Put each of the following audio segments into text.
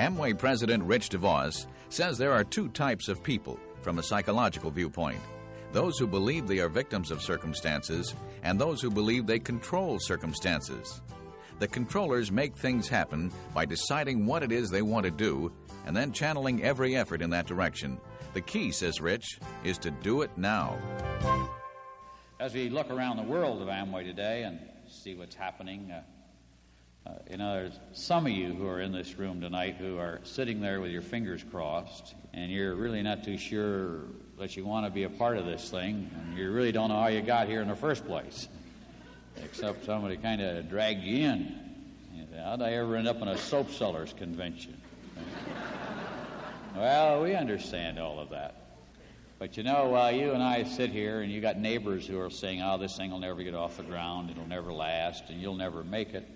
Amway President Rich DeVos says there are two types of people from a psychological viewpoint: those who believe they are victims of circumstances and those who believe they control circumstances. The controllers make things happen by deciding what it is they want to do and then channeling every effort in that direction. The key, says Rich, is to do it now. As we look around the world of Amway today and see what's happening, there's some of you who are in this room tonight who are sitting there with your fingers crossed, and you're really not too sure that you want to be a part of this thing, and you really don't know how you got here in the first place, except somebody kind of dragged you in. How'd I ever end up in a soap sellers convention? Well, we understand all of that. But you know, you and I sit here, and you got neighbors who are saying, oh, this thing will never get off the ground, it'll never last, and you'll never make it.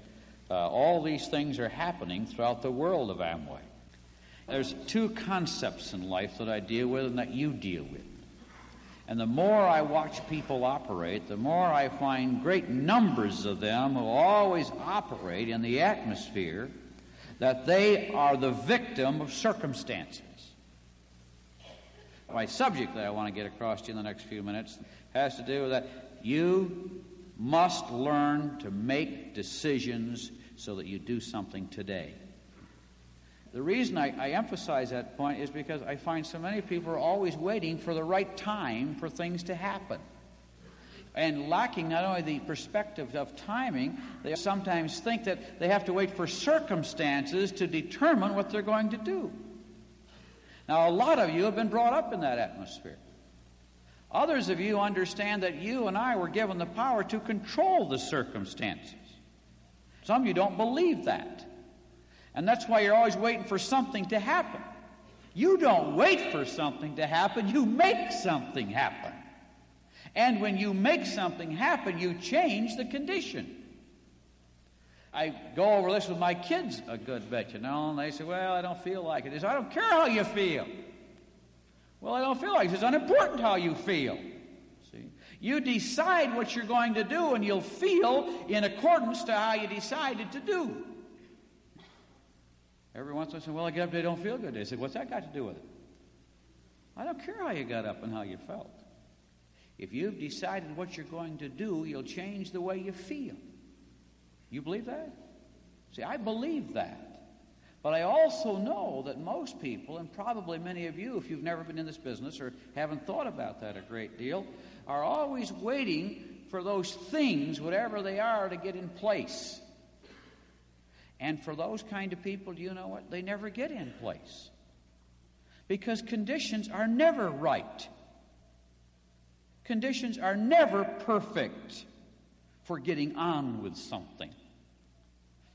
All these things are happening throughout the world of Amway. There's two concepts in life that I deal with and that you deal with. And the more I watch people operate, the more I find great numbers of them who always operate in the atmosphere that they are the victim of circumstances. My subject that I want to get across to you in the next few minutes has to do with that. You must learn to make decisions so that you do something today. The reason I emphasize that point is because I find so many people are always waiting for the right time for things to happen. And lacking not only the perspective of timing, they sometimes think that they have to wait for circumstances to determine what they're going to do. Now, a lot of you have been brought up in that atmosphere. Others of you understand that you and I were given the power to control the circumstances. Some of you don't believe that. And that's why you're always waiting for something to happen. You don't wait for something to happen, you make something happen. And when you make something happen, you change the condition. I go over this with my kids a good bit, and they say, well, I don't feel like it. They say, I don't care how you feel. Well, I don't feel like it. It's unimportant how you feel. See? You decide what you're going to do, and you'll feel in accordance to how you decided to do. Every once in a while, I say, well, I get up today, I don't feel good. They say, what's that got to do with it? I don't care how you got up and how you felt. If you've decided what you're going to do, you'll change the way you feel. You believe that? See, I believe that. But I also know that most people, and probably many of you, if you've never been in this business or haven't thought about that a great deal, are always waiting for those things, whatever they are, to get in place. And for those kind of people, do you know what? They never get in place. Because conditions are never right. Conditions are never perfect for getting on with something.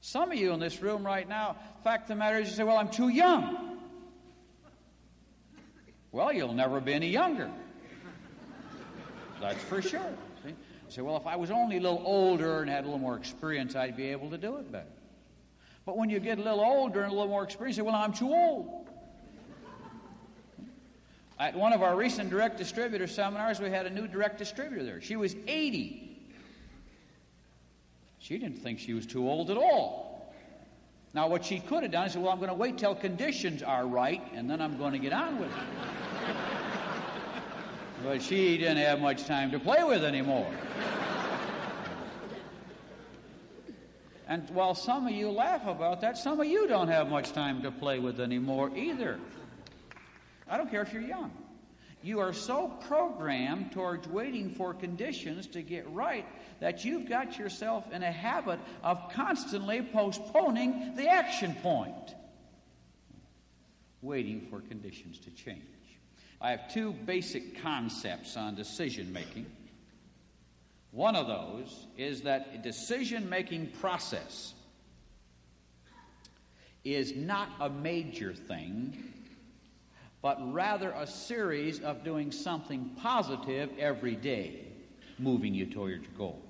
Some of you in this room right now, fact of the matter is you say, well, I'm too young. Well, you'll never be any younger. That's for sure. See? You say, well, if I was only a little older and had a little more experience, I'd be able to do it better. But when you get a little older and a little more experience, you say, well, I'm too old. At one of our recent direct distributor seminars, we had a new direct distributor there. She was 80. She didn't think she was too old at all. Now, what she could have done is said, well, I'm going to wait till conditions are right, and then I'm going to get on with it. But she didn't have much time to play with anymore. And while some of you laugh about that, some of you don't have much time to play with anymore either. I don't care if you're young. You are so programmed towards waiting for conditions to get right that you've got yourself in a habit of constantly postponing the action point, waiting for conditions to change. I have two basic concepts on decision making. One of those is that a decision-making process is not a major thing, but rather a series of doing something positive every day, moving you toward your goal.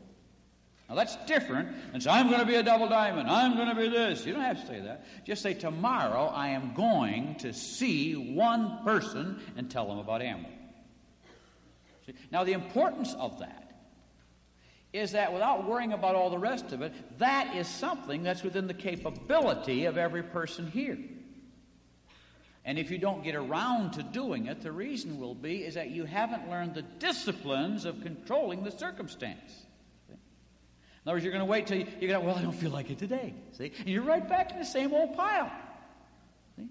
Now that's different than say, I'm going to be a double diamond, I'm going to be this. You don't have to say that. Just say, tomorrow I am going to see one person and tell them about Amway. See? Now the importance of that is that without worrying about all the rest of it, that is something that's within the capability of every person here. And if you don't get around to doing it, the reason will be is that you haven't learned the disciplines of controlling the circumstance. See? In other words, you're going to wait till you go, well, I don't feel like it today. See? And you're right back in the same old pile. See?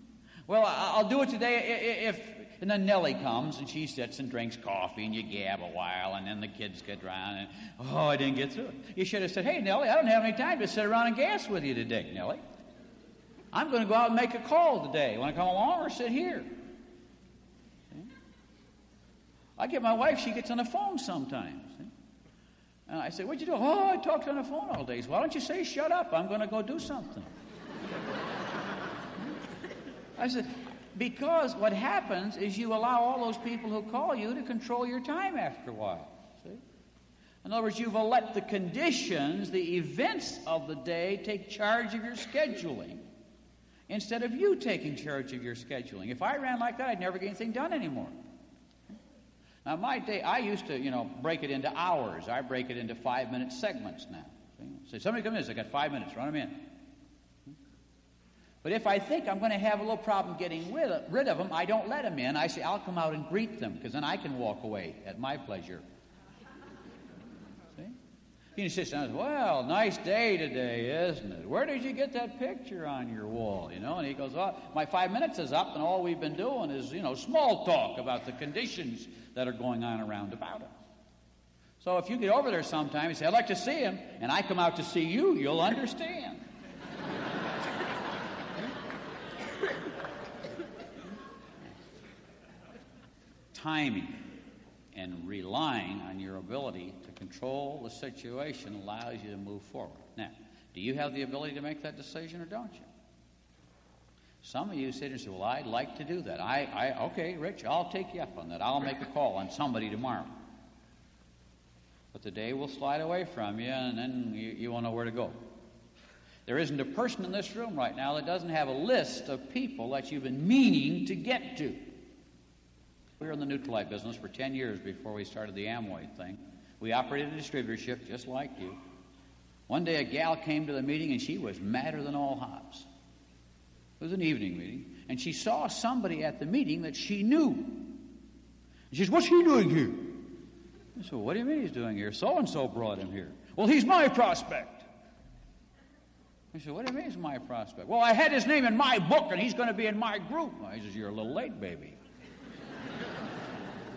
Well, I'll do it today if... And then Nellie comes, and she sits and drinks coffee, and you gab a while, and then the kids get around, and, oh, I didn't get through it. You should have said, hey, Nellie, I don't have any time to sit around and gas with you today, Nellie. I'm going to go out and make a call today. Want to come along or sit here? See? I get my wife, she gets on the phone sometimes. See? And I say, what'd you do? Oh, I talked on the phone all day. So why don't you say, shut up, I'm going to go do something. I said, because what happens is you allow all those people who call you to control your time after a while. See? In other words, you've let the conditions, the events of the day take charge of your scheduling instead of you taking charge of your scheduling. If I ran like that, I'd never get anything done anymore. Now, my day, I used to, break it into hours. I break it into 5-minute segments now. See? So somebody comes in, I got 5 minutes, run them in. But if I think I'm going to have a little problem getting rid of them, I don't let them in. I say, I'll come out and greet them, because then I can walk away at my pleasure. See? He sits down and says, well, nice day today, isn't it? Where did you get that picture on your wall? And he goes, well, my 5 minutes is up, and all we've been doing is, small talk about the conditions that are going on around about us. So if you get over there sometime and say, I'd like to see him, and I come out to see you, you'll understand. Timing and relying on your ability to control the situation allows you to move forward. Now, do you have the ability to make that decision or don't you? Some of you sit and say, well, I'd like to do that. Okay, Rich, I'll take you up on that. I'll make a call on somebody tomorrow. But the day will slide away from you, and then you won't know where to go. There isn't a person in this room right now that doesn't have a list of people that you've been meaning to get to. We were in the Nutrilite business for 10 years before we started the Amway thing. We operated a distributorship just like you. One day a gal came to the meeting and she was madder than all hops. It was an evening meeting. And she saw somebody at the meeting that she knew. And she said, what's he doing here? I said, well, what do you mean he's doing here? So-and-so brought him here. Well, he's my prospect. I said, what do you mean he's my prospect? Well, I had his name in my book and he's going to be in my group. He says, you're a little late, baby.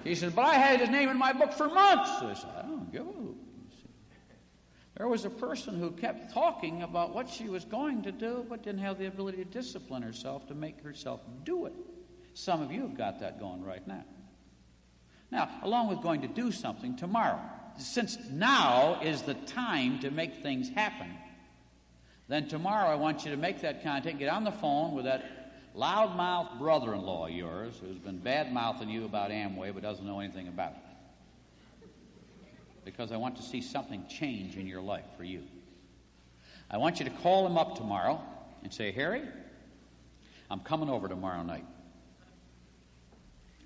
He says, but I had his name in my book for months. I said, I don't give a hoot. There was a person who kept talking about what she was going to do, but didn't have the ability to discipline herself to make herself do it. Some of you have got that going right now. Now, along with going to do something tomorrow, since now is the time to make things happen, then tomorrow I want you to make that contact, get on the phone with that loudmouth brother-in-law of yours who's been bad-mouthing you about Amway but doesn't know anything about it. Because I want to see something change in your life for you. I want you to call him up tomorrow and say, Harry, I'm coming over tomorrow night.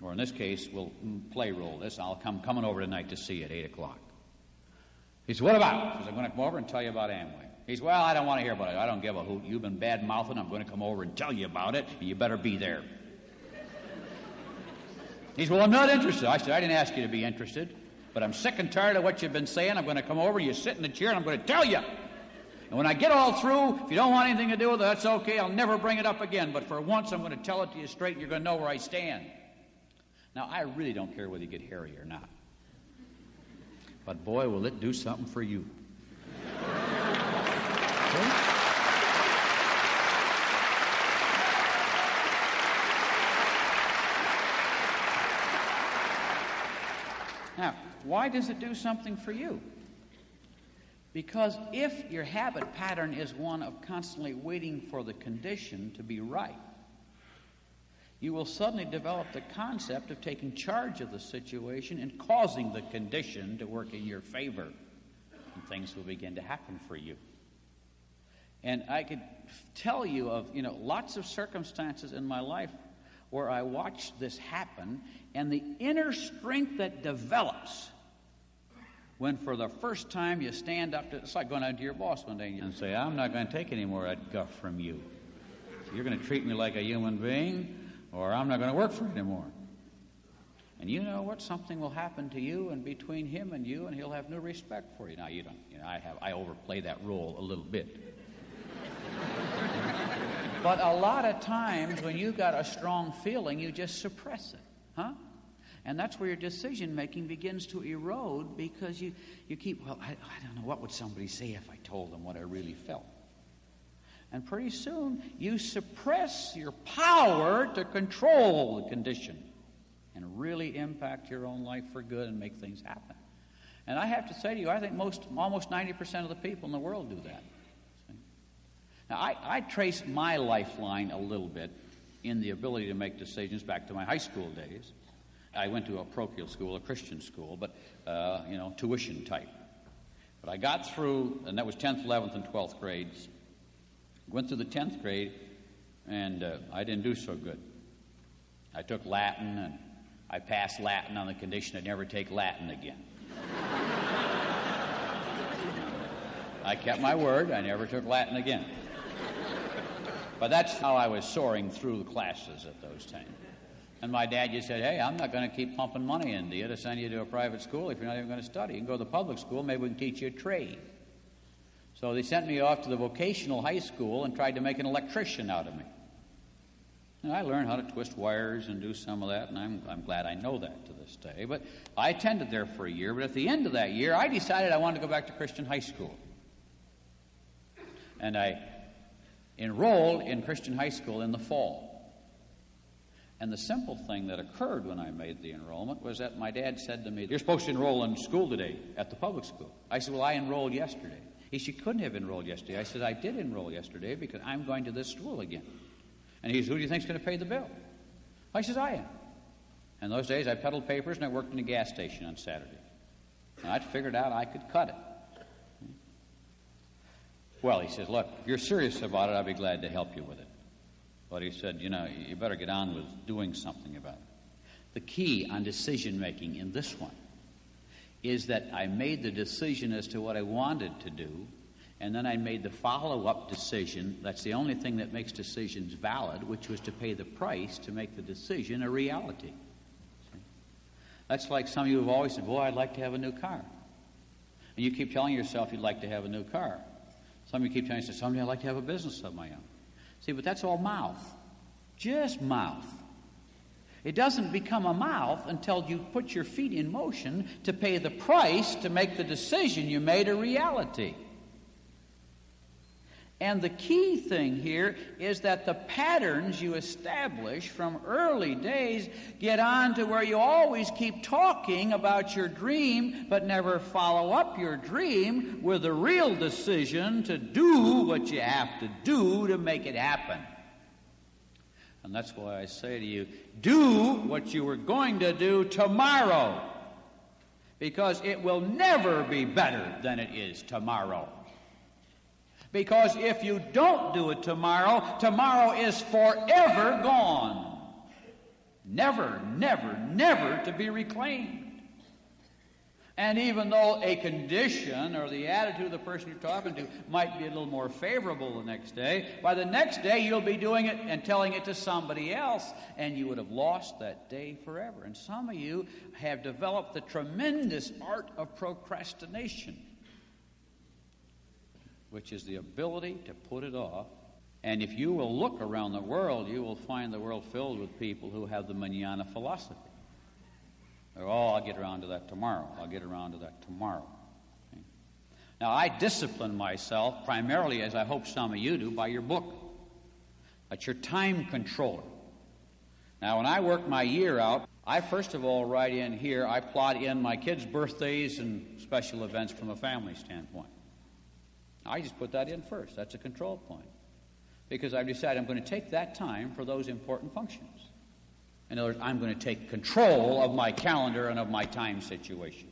Or in this case, we'll play roll this. I'm coming over tonight to see you at 8 o'clock. He says, what about? He says, I'm going to come over and tell you about Amway. He said, well, I don't want to hear about it. I don't give a hoot. You've been bad-mouthing. I'm going to come over and tell you about it, and you better be there. He said, well, I'm not interested. I said, I didn't ask you to be interested, but I'm sick and tired of what you've been saying. I'm going to come over, you sit in the chair, and I'm going to tell you. And when I get all through, if you don't want anything to do with it, that's okay. I'll never bring it up again. But for once, I'm going to tell it to you straight, and you're going to know where I stand. Now, I really don't care whether you get hairy or not. But, boy, will it do something for you. Now, why does it do something for you? Because if your habit pattern is one of constantly waiting for the condition to be right, you will suddenly develop the concept of taking charge of the situation and causing the condition to work in your favor. And things will begin to happen for you. And I could tell you of, lots of circumstances in my life where I watched this happen, and the inner strength that develops when for the first time you stand up to, it's like going out to your boss one day and say, I'm not going to take any more of that guff from you. You're going to treat me like a human being. or I'm not going to work for you anymore. And you know what? Something will happen to you and between him and you, and he'll have no respect for you. Now, you don't. I overplay that role a little bit. But a lot of times when you've got a strong feeling, you just suppress it, huh? And that's where your decision-making begins to erode, because you keep, well, I don't know, what would somebody say if I told them what I really felt? And pretty soon, you suppress your power to control the condition and really impact your own life for good and make things happen. And I have to say to you, I think almost 90% of the people in the world do that. Now, I trace my lifeline a little bit in the ability to make decisions back to my high school days. I went to a parochial school, a Christian school, but, tuition type. But I got through, and that was 10th, 11th, and 12th grades. Went through the 10th grade, and I didn't do so good. I took Latin, and I passed Latin on the condition I'd never take Latin again. I kept my word. I never took Latin again. But that's how I was soaring through the classes at those times. And my dad just said, hey, I'm not going to keep pumping money into you to send you to a private school if you're not even going to study. You can go to the public school, maybe we can teach you a trade. So they sent me off to the vocational high school and tried to make an electrician out of me. And I learned how to twist wires and do some of that, and I'm glad I know that to this day. But I attended there for a year, but at the end of that year, I decided I wanted to go back to Christian high school. And I enrolled in Christian high school in the fall. And the simple thing that occurred when I made the enrollment was that my dad said to me, you're supposed to enroll in school today at the public school. I said, well, I enrolled yesterday. He said, you couldn't have enrolled yesterday. I said, I did enroll yesterday because I'm going to this school again. And he said, who do you think's going to pay the bill? I said, I am. And those days I peddled papers and I worked in a gas station on Saturday. And I'd figured out I could cut it. Well, he says, look, if you're serious about it, I'll be glad to help you with it. But he said, you better get on with doing something about it. The key on decision-making in this one is that I made the decision as to what I wanted to do, and then I made the follow-up decision. That's the only thing that makes decisions valid, which was to pay the price to make the decision a reality. See? That's like some of you have always said, boy, I'd like to have a new car. And you keep telling yourself you'd like to have a new car. Some of you keep telling yourself, someday I'd like to have a business of my own. See, but that's all mouth. Just mouth. It doesn't become a mouth until you put your feet in motion to pay the price to make the decision you made a reality. And the key thing here is that the patterns you establish from early days get on to where you always keep talking about your dream, but never follow up your dream with a real decision to do what you have to do to make it happen. And that's why I say to you, do what you were going to do tomorrow, because it will never be better than it is tomorrow. Because if you don't do it tomorrow, tomorrow is forever gone. Never, never, never to be reclaimed. And even though a condition or the attitude of the person you're talking to might be a little more favorable the next day, by the next day you'll be doing it and telling it to somebody else, and you would have lost that day forever. And some of you have developed the tremendous art of procrastination, which is the ability to put it off. And if you will look around the world, you will find the world filled with people who have the manana philosophy. Oh, I'll get around to that tomorrow. I'll get around to that tomorrow. Okay? Now, I discipline myself primarily, as I hope some of you do, by your book. That's your time controller. Now, when I work my year out, I first of all write in here, I plot in my kids' birthdays and special events from a family standpoint. I just put that in first. That's a control point. Because I've decided I'm going to take that time for those important functions. In other words, I'm going to take control of my calendar and of my time situation.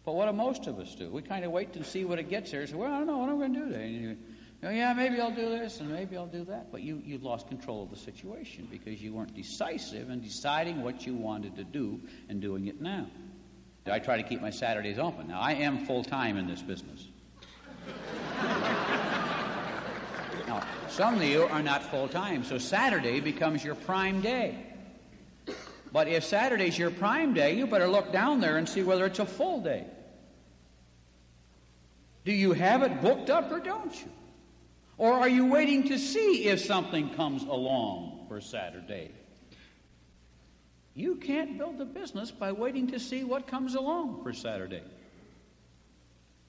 But what do most of us do? We kind of wait and see what it gets there. Say, well, I don't know what I'm going to do today. And you go, yeah, maybe I'll do this and maybe I'll do that. But you lost control of the situation because you weren't decisive in deciding what you wanted to do and doing it now. I try to keep my Saturdays open. Now, I am full-time in this business. Now, some of you are not full-time, so Saturday becomes your prime day. But if Saturday's your prime day, you better look down there and see whether it's a full day. Do you have it booked up or don't you? Or are you waiting to see if something comes along for Saturday? You can't build a business by waiting to see what comes along for Saturday.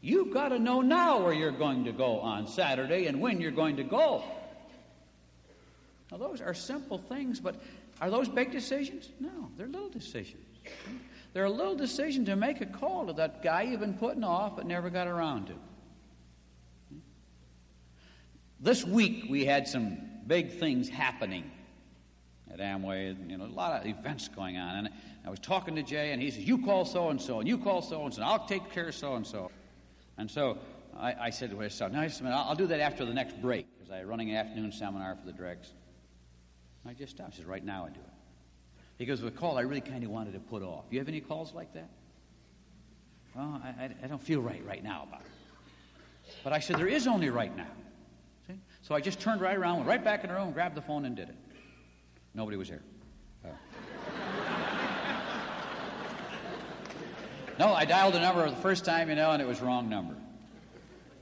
You've got to know now where you're going to go on Saturday and when you're going to go. Now, those are simple things, but are those big decisions? No, they're little decisions. They're a little decision to make a call to that guy you've been putting off but never got around to. This week we had some big things happening at Amway, a lot of events going on. And I was talking to Jay, and he says, you call so-and-so, and you call so-and-so, and I'll take care of so-and-so. And so I said to myself, no, just a minute, I'll do that after the next break, because I'm running an afternoon seminar for the Dregs. I just stopped. He says, right now I do it. Because with a call I really kind of wanted to put off. You have any calls like that? Well, I don't feel right now about it. But I said, there is only right now. See? So I just turned right around, went right back in the room, grabbed the phone, and did it. Nobody was here. No, I dialed the number the first time, and it was wrong number.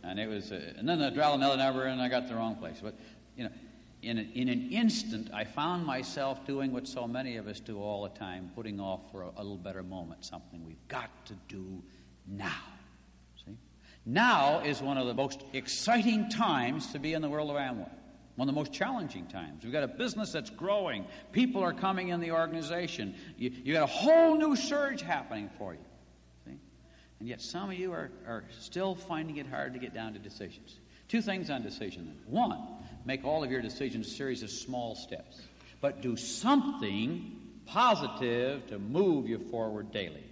And it was, and then I dialed another number, and I got the wrong place. But, in an instant, I found myself doing what so many of us do all the time, putting off for a little better moment, something we've got to do now. See? Now is one of the most exciting times to be in the world of Amway. One of the most challenging times. We've got a business that's growing. People are coming in the organization. You got a whole new surge happening for you. See? And yet some of you are still finding it hard to get down to decisions. Two things on decision then. One, make all of your decisions a series of small steps. But do something positive to move you forward daily.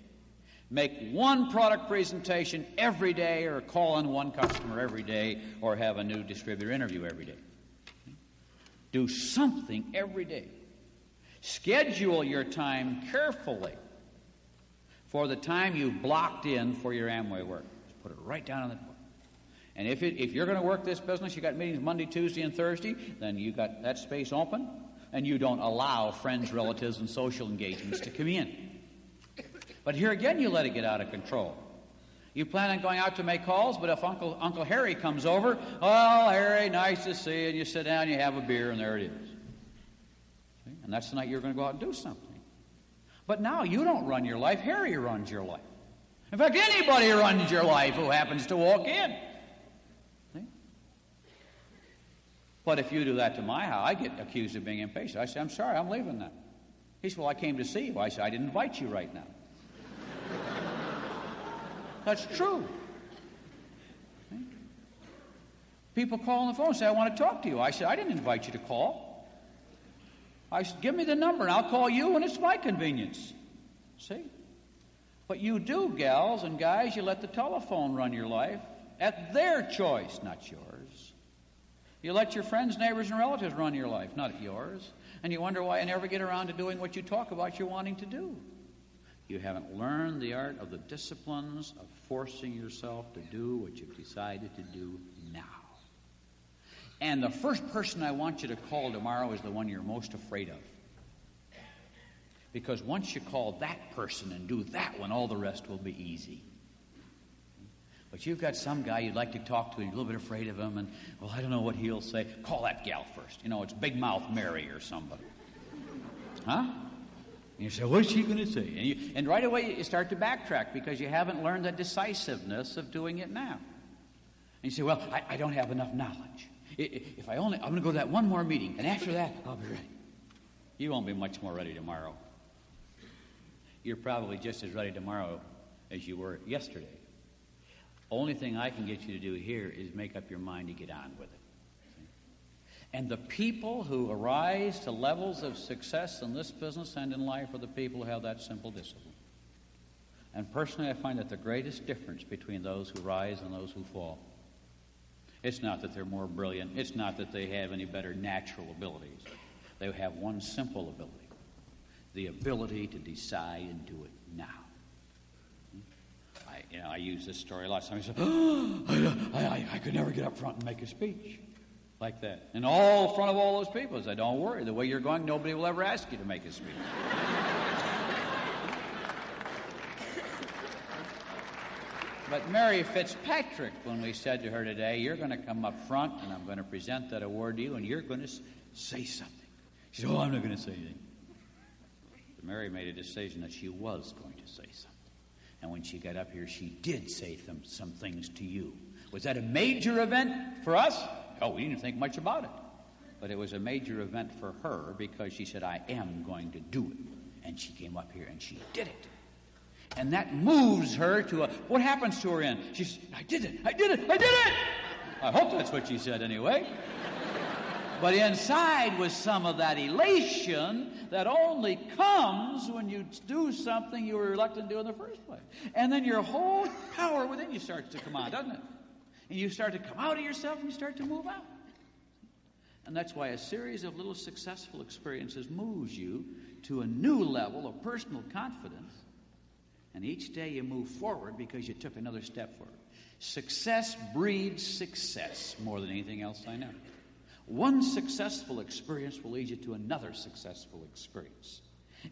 Make one product presentation every day, or call on one customer every day, or have a new distributor interview every day. Do something every day. Schedule your time carefully for the time you've blocked in for your Amway work. Just put it right down on the board. And if you're going to work this business, you got meetings Monday, Tuesday, and Thursday, then you got that space open, and you don't allow friends, relatives, and social engagements to come in. But here again, you let it get out of control. You plan on going out to make calls, but if Uncle Harry comes over, oh, Harry, nice to see you, and you sit down, you have a beer, and there it is. See? And that's the night you're going to go out and do something. But now you don't run your life, Harry runs your life. In fact, anybody runs your life who happens to walk in. See? But if you do that to my house, I get accused of being impatient. I say, I'm sorry, I'm leaving now. He said, well, I came to see you. I said, I didn't invite you right now. That's true. See? People call on the phone and say, I want to talk to you. I said, I didn't invite you to call. I said, give me the number and I'll call you when it's my convenience. See? But you do, gals and guys, you let the telephone run your life at their choice, not yours. You let your friends, neighbors, and relatives run your life, not yours. And you wonder why you never get around to doing what you talk about you're wanting to do. You haven't learned the art of the disciplines of forcing yourself to do what you've decided to do now. And the first person I want you to call tomorrow is the one you're most afraid of. Because once you call that person and do that one, all the rest will be easy. But you've got some guy you'd like to talk to and you're a little bit afraid of him, and, well, I don't know what he'll say. Call that gal first. It's Big Mouth Mary or somebody. Huh? And you say, what's she going to say? And right away you start to backtrack because you haven't learned the decisiveness of doing it now. And you say, well, I don't have enough knowledge. I'm going to go to that one more meeting, and after that, I'll be ready. You won't be much more ready tomorrow. You're probably just as ready tomorrow as you were yesterday. Only thing I can get you to do here is make up your mind to get on with it. And the people who arise to levels of success in this business and in life are the people who have that simple discipline. And personally, I find that the greatest difference between those who rise and those who fall. It's not that they're more brilliant. It's not that they have any better natural abilities. They have one simple ability. The ability to decide and do it now. I use this story a lot. Somebody says, I could never get up front and make a speech. Like that. And all in front of all those people. I said, don't worry, the way you're going, nobody will ever ask you to make a speech. But Mary Fitzpatrick, when we said to her today, you're going to come up front and I'm going to present that award to you and you're going to say something. She said, oh, I'm not going to say anything. But Mary made a decision that she was going to say something. And when she got up here, she did say some things to you. Was that a major event for us? Oh, we didn't think much about it. But it was a major event for her because she said, I am going to do it. And she came up here and she did it. And that moves her to what happens to her in? She says, I did it, I did it, I did it! I hope that's what she said anyway. But inside was some of that elation that only comes when you do something you were reluctant to do in the first place. And then your whole power within you starts to come out, doesn't it? And you start to come out of yourself and you start to move out. And that's why a series of little successful experiences moves you to a new level of personal confidence. And each day you move forward because you took another step forward. Success breeds success more than anything else I know. One successful experience will lead you to another successful experience.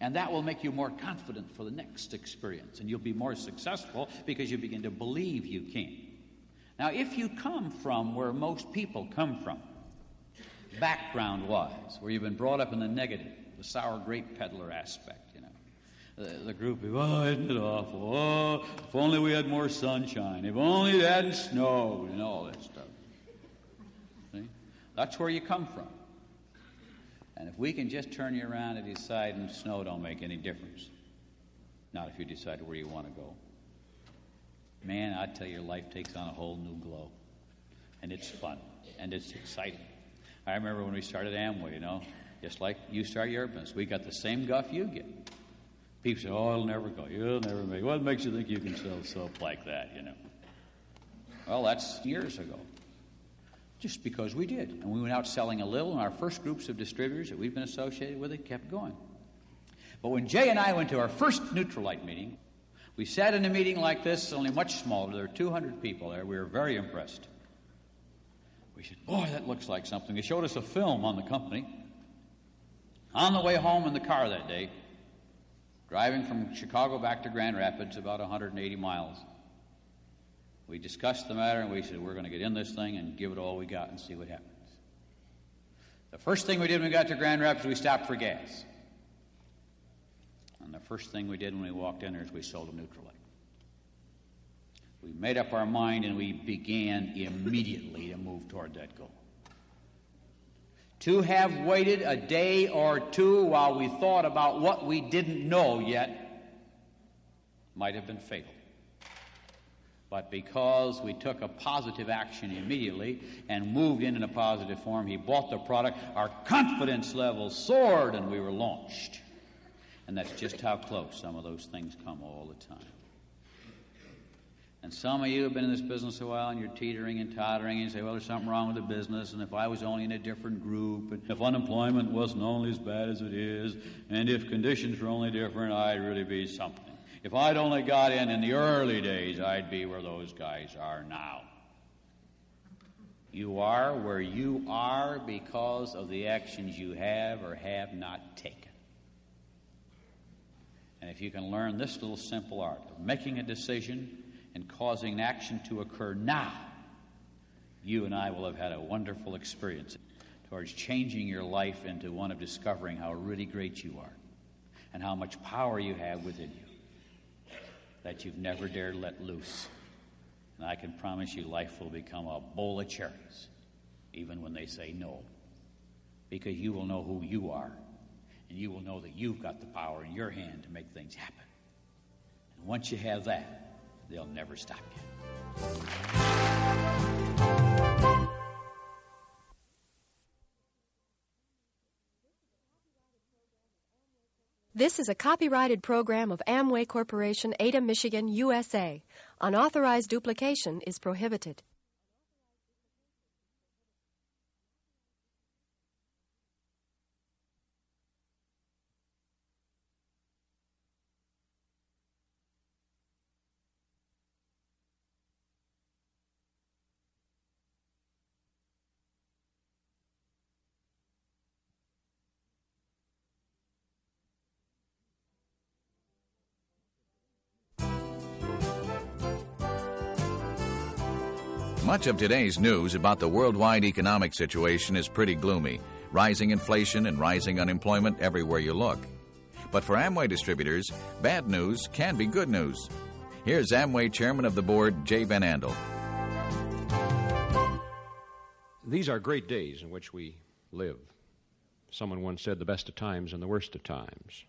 And that will make you more confident for the next experience. And you'll be more successful because you begin to believe you can. Now, if you come from where most people come from, background-wise, where you've been brought up in the negative, the sour grape peddler aspect, the group of, oh, isn't it awful? Oh, if only we had more sunshine. If only it hadn't snowed, and all that stuff. See? That's where you come from. And if we can just turn you around and decide, and snow don't make any difference. Not if you decide where you want to go. Man, I tell you, your life takes on a whole new glow. And it's fun. And it's exciting. I remember when we started Amway, just like you start your business. We got the same guff you get. People say, oh, it'll never go. You'll never make it. What makes you think you can sell soap like that, Well, that's years ago. Just because we did. And we went out selling a little, and our first groups of distributors that we've been associated with it kept going. But when Jay and I went to our first Neutralite meeting, we sat in a meeting like this, only much smaller. There were 200 people there. We were very impressed. We said, boy, that looks like something. They showed us a film on the company. On the way home in the car that day, driving from Chicago back to Grand Rapids, about 180 miles. We discussed the matter, and we said, we're going to get in this thing and give it all we got and see what happens. The first thing we did when we got to Grand Rapids, we stopped for gas. And the first thing we did when we walked in there is we sold a Neutralite. We made up our mind, and we began immediately to move toward that goal. To have waited a day or two while we thought about what we didn't know yet might have been fatal. But because we took a positive action immediately and moved in a positive form, he bought the product, our confidence level soared, and we were launched. And that's just how close some of those things come all the time. And some of you have been in this business a while, and you're teetering and tottering, and you say, well, there's something wrong with the business, and if I was only in a different group, and if unemployment wasn't only as bad as it is, and if conditions were only different, I'd really be something. If I'd only got in the early days, I'd be where those guys are now. You are where you are because of the actions you have or have not taken. And if you can learn this little simple art of making a decision and causing an action to occur now, you and I will have had a wonderful experience towards changing your life into one of discovering how really great you are and how much power you have within you that you've never dared let loose. And I can promise you life will become a bowl of cherries, even when they say no, because you will know who you are, and you will know that you've got the power in your hand to make things happen. And once you have that, they'll never stop you. This is a copyrighted program of Amway Corporation, Ada, Michigan, USA. Unauthorized duplication is prohibited. Much of today's news about the worldwide economic situation is pretty gloomy. Rising inflation and rising unemployment everywhere you look. But for Amway distributors, bad news can be good news. Here's Amway Chairman of the Board, Jay Van Andel. These are great days in which we live. Someone once said the best of times and the worst of times.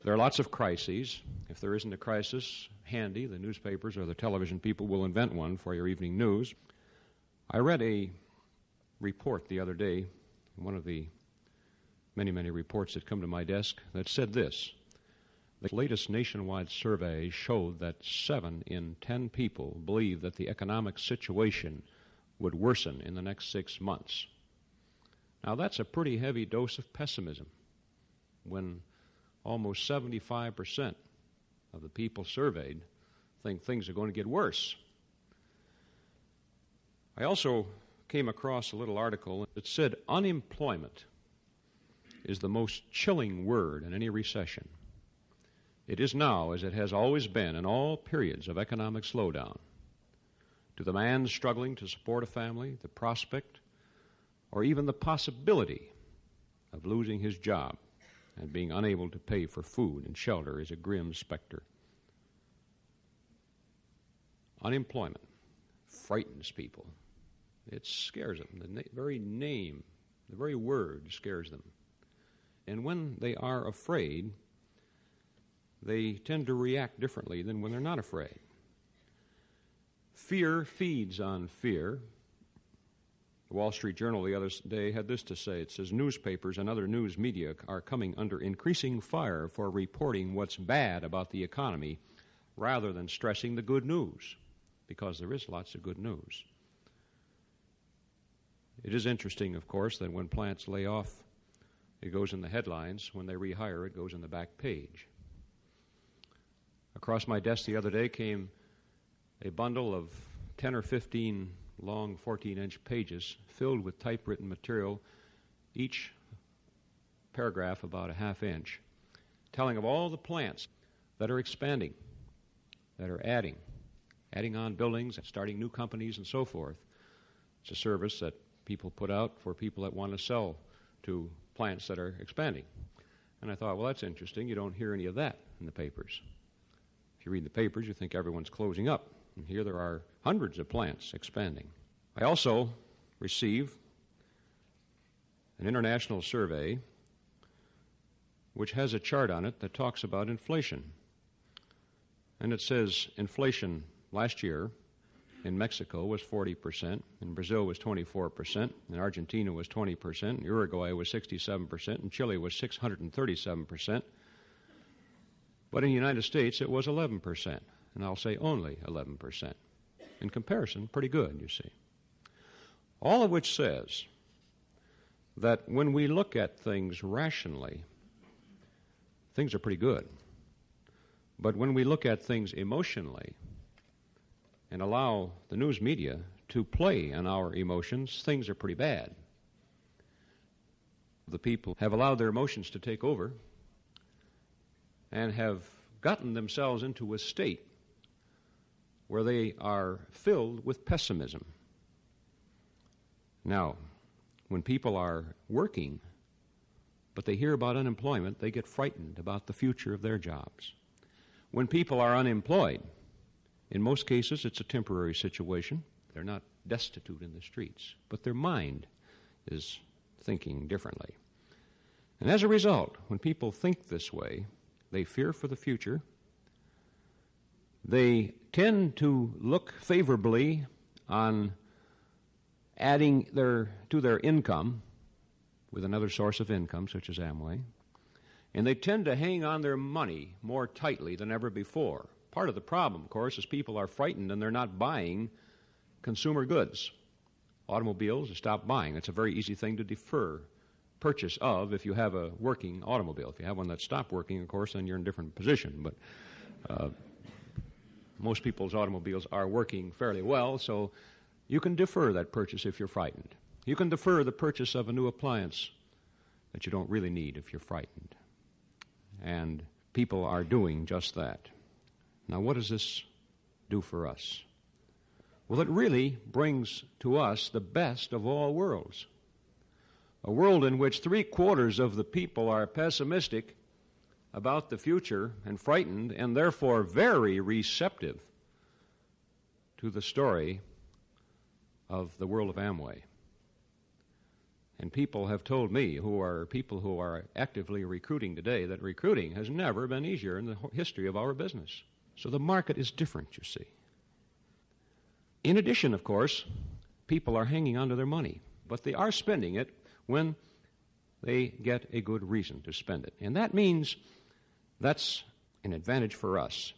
There are lots of crises. If there isn't a crisis handy, the newspapers or the television people will invent one for your evening news. I read a report the other day, one of the many, many reports that come to my desk, that said this. The latest nationwide survey showed that 7 in 10 people believe that the economic situation would worsen in the next 6 months. Now, that's a pretty heavy dose of pessimism when almost 75% of the people surveyed think things are going to get worse. I also came across a little article that said unemployment is the most chilling word in any recession. It is now, as it has always been in all periods of economic slowdown. To the man struggling to support a family, the prospect, or even the possibility of losing his job and being unable to pay for food and shelter is a grim specter. Unemployment frightens people. It scares them. The very name, the very word scares them. And when they are afraid, they tend to react differently than when they're not afraid. Fear feeds on fear. The Wall Street Journal the other day had this to say. It says, newspapers and other news media are coming under increasing fire for reporting what's bad about the economy rather than stressing the good news, because there is lots of good news. It is interesting, of course, that when plants lay off, it goes in the headlines. When they rehire, it goes in the back page. Across my desk the other day came a bundle of 10 or 15 long 14-inch pages filled with typewritten material, each paragraph about a half inch, telling of all the plants that are expanding, that are adding on buildings, starting new companies and so forth. It's a service that people put out for people that want to sell to plants that are expanding. And I thought, well, that's interesting. You don't hear any of that in the papers. If you read the papers, you think everyone's closing up. And here there are hundreds of plants expanding. I also receive an international survey which has a chart on it that talks about inflation. And it says inflation last year in Mexico was 40%, in Brazil was 24%, in Argentina was 20%, in Uruguay was 67%, and Chile was 637%. But in the United States it was 11%, and I'll say only 11%. In comparison, pretty good, you see. All of which says that when we look at things rationally, things are pretty good. But when we look at things emotionally and allow the news media to play on our emotions, things are pretty bad. The people have allowed their emotions to take over and have gotten themselves into a state where they are filled with pessimism. Now, when people are working, but they hear about unemployment, they get frightened about the future of their jobs. When people are unemployed, in most cases it's a temporary situation. They're not destitute in the streets, but their mind is thinking differently. And as a result, when people think this way, they fear for the future. They tend to look favorably on adding to their income with another source of income, such as Amway, and they tend to hang on their money more tightly than ever before. Part of the problem, of course, is people are frightened and they're not buying consumer goods. Automobiles, they stop buying. It's a very easy thing to defer purchase of if you have a working automobile. If you have one that stopped working, of course, then you're in a different position. But most people's automobiles are working fairly well, so you can defer that purchase if you're frightened. You can defer the purchase of a new appliance that you don't really need if you're frightened. And people are doing just that. Now, what does this do for us? Well, it really brings to us the best of all worlds. A world in which 3/4 of the people are pessimistic about the future and frightened and therefore very receptive to the story of the world of Amway. And people have told me, who are actively recruiting today, that recruiting has never been easier in the history of our business. So the market is different, you see. In addition, of course, people are hanging on to their money, but they are spending it when they get a good reason to spend it. And that means that's an advantage for us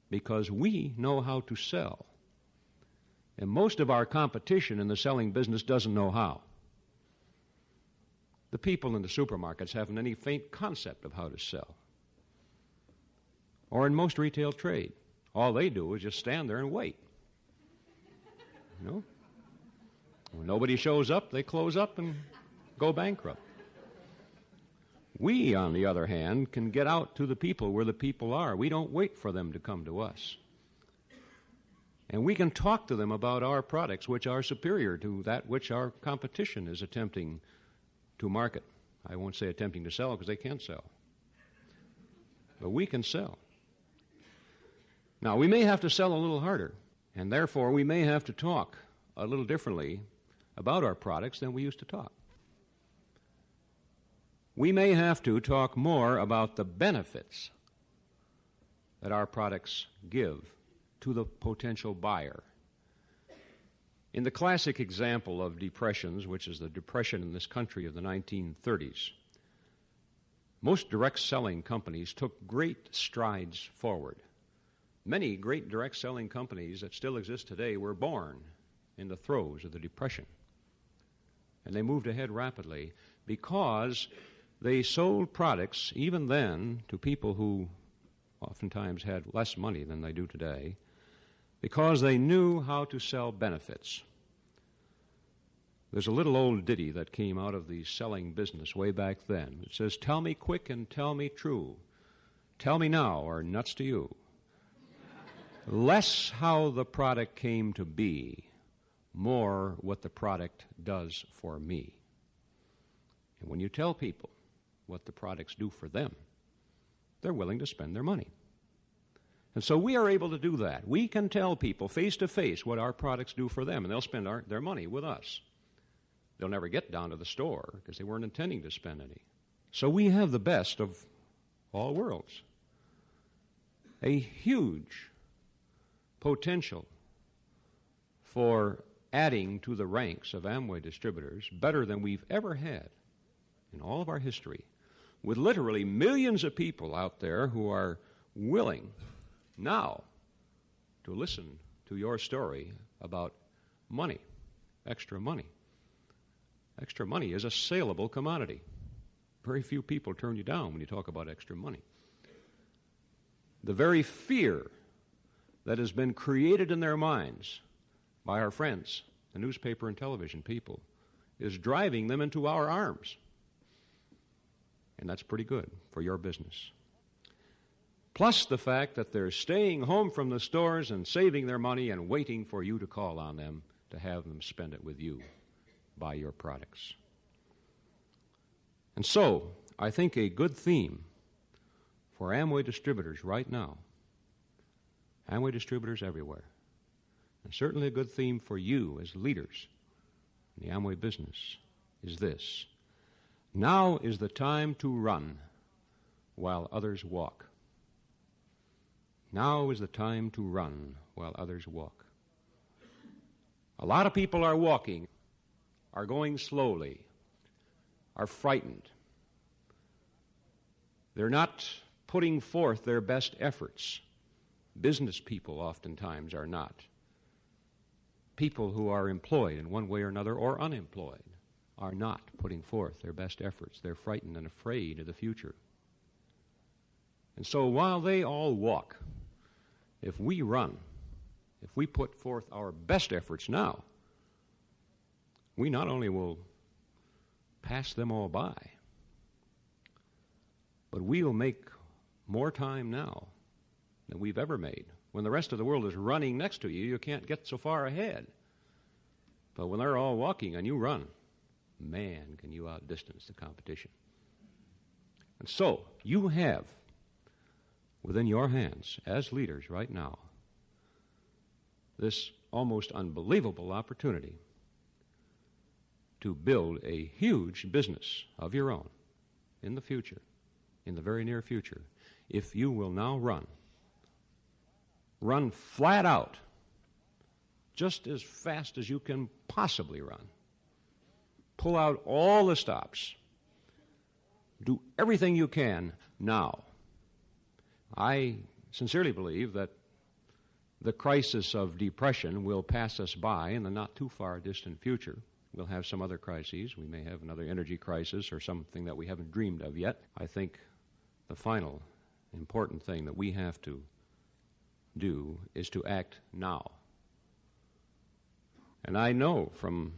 because we know how to sell. And most of our competition in the selling business doesn't know how. The people in the supermarkets haven't any faint concept of how to sell. Or in most retail trade, all they do is just stand there and wait. You know? When nobody shows up, they close up and go bankrupt. We, on the other hand, can get out to the people where the people are. We don't wait for them to come to us. And we can talk to them about our products, which are superior to that which our competition is attempting to market. I won't say attempting to sell because they can't sell. But we can sell. Now, we may have to sell a little harder, and therefore we may have to talk a little differently about our products than we used to talk. We may have to talk more about the benefits that our products give to the potential buyer. In the classic example of depressions, which is the depression in this country of the 1930s, most direct selling companies took great strides forward. Many great direct selling companies that still exist today were born in the throes of the Depression. And they moved ahead rapidly because they sold products, even then, to people who oftentimes had less money than they do today, because they knew how to sell benefits. There's a little old ditty that came out of the selling business way back then. It says, "Tell me quick and tell me true. Tell me now or nuts to you." Less how the product came to be, more what the product does for me. And when you tell people what the products do for them, they're willing to spend their money. And so we are able to do that. We can tell people face to face what our products do for them, and they'll spend their money with us. They'll never get down to the store because they weren't intending to spend any. So we have the best of all worlds. A huge potential for adding to the ranks of Amway distributors, better than we've ever had in all of our history, with literally millions of people out there who are willing now to listen to your story about money, extra money. Extra money is a saleable commodity. Very few people turn you down when you talk about extra money. The very fear that has been created in their minds by our friends, the newspaper and television people, is driving them into our arms. And that's pretty good for your business. Plus the fact that they're staying home from the stores and saving their money and waiting for you to call on them to have them spend it with you, buy your products. And so, I think a good theme for Amway distributors right now, Amway distributors everywhere, and certainly a good theme for you as leaders in the Amway business, is this: now is the time to run while others walk. Now is the time to run while others walk. A lot of people are walking, are going slowly, are frightened. They're not putting forth their best efforts. Business people oftentimes are not. People who are employed in one way or another or unemployed are not putting forth their best efforts. They're frightened and afraid of the future. And so while they all walk, if we run, if we put forth our best efforts now, we not only will pass them all by, but we'll make more time now than we've ever made When the rest of the world is running next to you, you can't get so far ahead. But when they're all walking and you run, man, can you outdistance the competition. And so, you have within your hands, as leaders right now, this almost unbelievable opportunity to build a huge business of your own in the future, in the very near future, if you will now run flat out, just as fast as you can possibly run. Pull out all the stops. Do everything you can now. I sincerely believe that the crisis of depression will pass us by in the not too far distant future. We'll have some other crises. We may have another energy crisis or something that we haven't dreamed of yet. I think the final important thing that we have to do is to act now. And I know from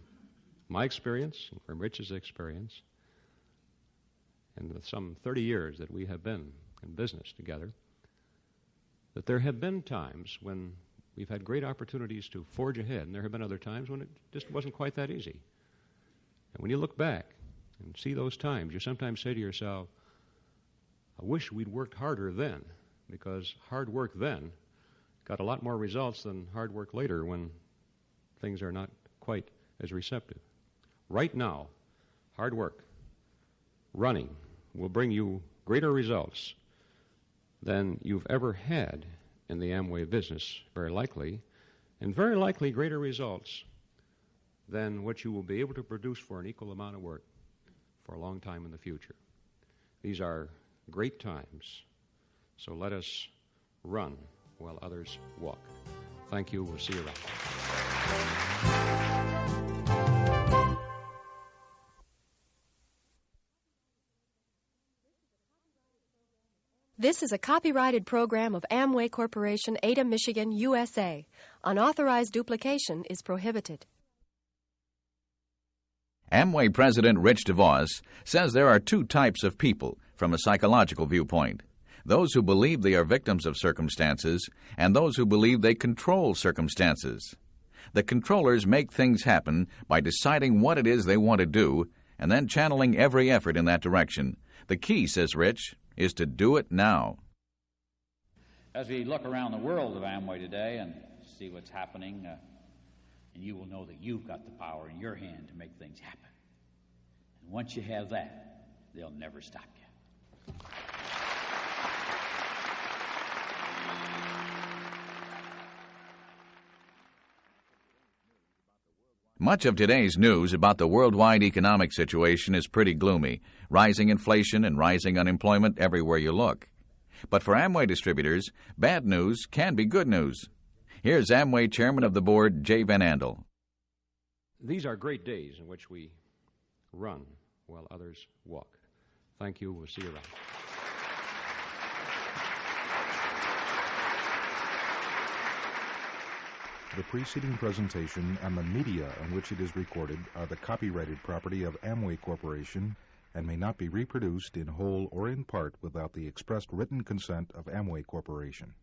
my experience and from Rich's experience, and with some 30 years that we have been in business together, that there have been times when we've had great opportunities to forge ahead, and there have been other times when it just wasn't quite that easy. And when you look back and see those times, you sometimes say to yourself, I wish we'd worked harder then, because hard work then got a lot more results than hard work later when things are not quite as receptive. Right now, hard work, running, will bring you greater results than you've ever had in the Amway business, very likely, and very likely greater results than what you will be able to produce for an equal amount of work for a long time in the future. These are great times, so let us run while others walk. Thank you. We'll see you around. This is a copyrighted program of Amway Corporation, Ada, Michigan, USA. Unauthorized duplication is prohibited. Amway President Rich DeVos says there are two types of people from a psychological viewpoint: those who believe they are victims of circumstances and those who believe they control circumstances. The controllers make things happen by deciding what it is they want to do and then channeling every effort in that direction. The key, says Rich, is to do it now. As we look around the world of Amway today and see what's happening, and you will know that you've got the power in your hand to make things happen. And once you have that, they'll never stop you. Much of today's news about the worldwide economic situation is pretty gloomy. Rising inflation and rising unemployment everywhere you look. But for Amway distributors, bad news can be good news. Here's Amway Chairman of the Board, Jay Van Andel. These are great days in which we run while others walk. Thank you. We'll see you around. The preceding presentation and the media on which it is recorded are the copyrighted property of Amway Corporation and may not be reproduced in whole or in part without the expressed written consent of Amway Corporation.